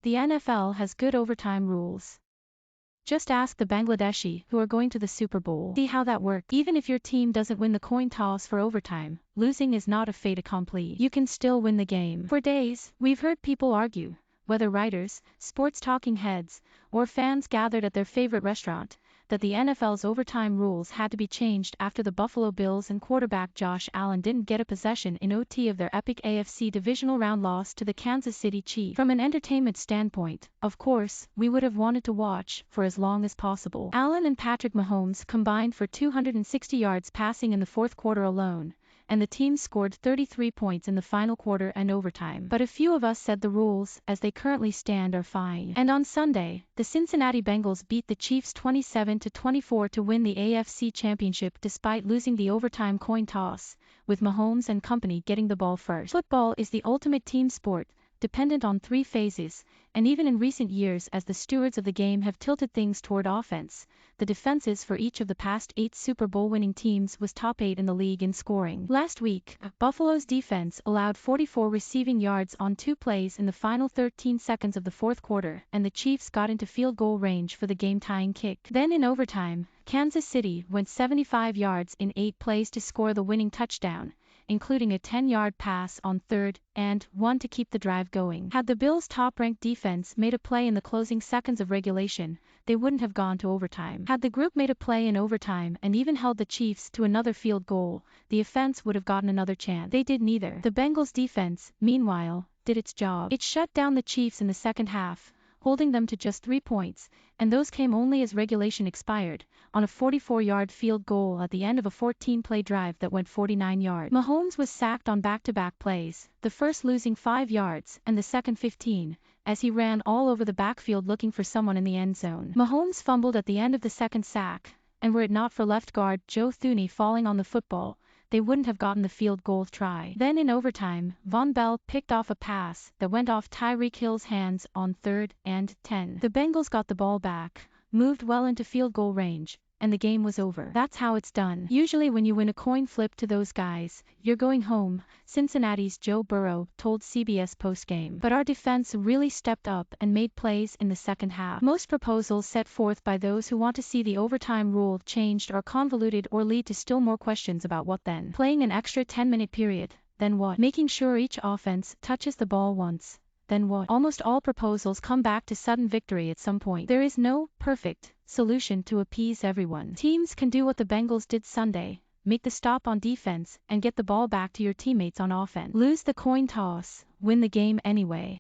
The NFL has good overtime rules. Just ask the Bangladeshi who are going to the Super Bowl. See how that works. Even if your team doesn't win the coin toss for overtime, losing is not a fait accompli. You can still win the game. For days, we've heard people argue, whether writers, sports talking heads, or fans gathered at their favorite restaurant, that the NFL's overtime rules had to be changed after the Buffalo Bills and quarterback Josh Allen didn't get a possession in OT of their epic AFC divisional round loss to the Kansas City Chiefs. From an entertainment standpoint, of course, we would have wanted to watch for as long as possible. Allen and Patrick Mahomes combined for 260 yards passing in the fourth quarter alone, and the team scored 33 points in the final quarter and overtime. But a few of us said the rules, as they currently stand, are fine. And on Sunday, the Cincinnati Bengals beat the Chiefs 27-24 to win the AFC Championship despite losing the overtime coin toss, with Mahomes and company getting the ball first. Football is the ultimate team sport, dependent on three phases, and even in recent years as the stewards of the game have tilted things toward offense, the defenses for each of the past 8 Super Bowl winning teams was top 8 in the league in scoring. Last week, Buffalo's defense allowed 44 receiving yards on 2 plays in the final 13 seconds of the fourth quarter, and the Chiefs got into field goal range for the game-tying kick. Then in overtime, Kansas City went 75 yards in 8 plays to score the winning touchdown, including a 10-yard pass on 3rd and 1 to keep the drive going. Had the Bills' top-ranked defense made a play in the closing seconds of regulation, they wouldn't have gone to overtime. Had the group made a play in overtime and even held the Chiefs to another field goal, the offense would have gotten another chance. They did neither. The Bengals' defense, meanwhile, did its job. It shut down the Chiefs in the second half, holding them to just 3 points, and those came only as regulation expired, on a 44-yard field goal at the end of a 14-play drive that went 49 yards. Mahomes was sacked on back-to-back plays, the first losing 5 yards and the second 15, as he ran all over the backfield looking for someone in the end zone. Mahomes fumbled at the end of the second sack, and were it not for left guard Joe Thuney falling on the football, they wouldn't have gotten the field goal try. Then in overtime, Von Bell picked off a pass that went off Tyreek Hill's hands on 3rd and 10. The Bengals got the ball back, moved well into field goal range, and the game was over. That's how it's done. Usually when you win a coin flip to those guys, you're going home, Cincinnati's Joe Burrow told CBS postgame. But our defense really stepped up and made plays in the second half. Most proposals set forth by those who want to see the overtime rule changed are convoluted or lead to still more questions about what then. Playing an extra 10-minute period, then what? Making sure each offense touches the ball once, then what? Almost all proposals come back to sudden victory at some point. There is no perfect solution to appease everyone. Teams can do what the Bengals did Sunday, make the stop on defense and get the ball back to your teammates on offense. Lose the coin toss, win the game anyway.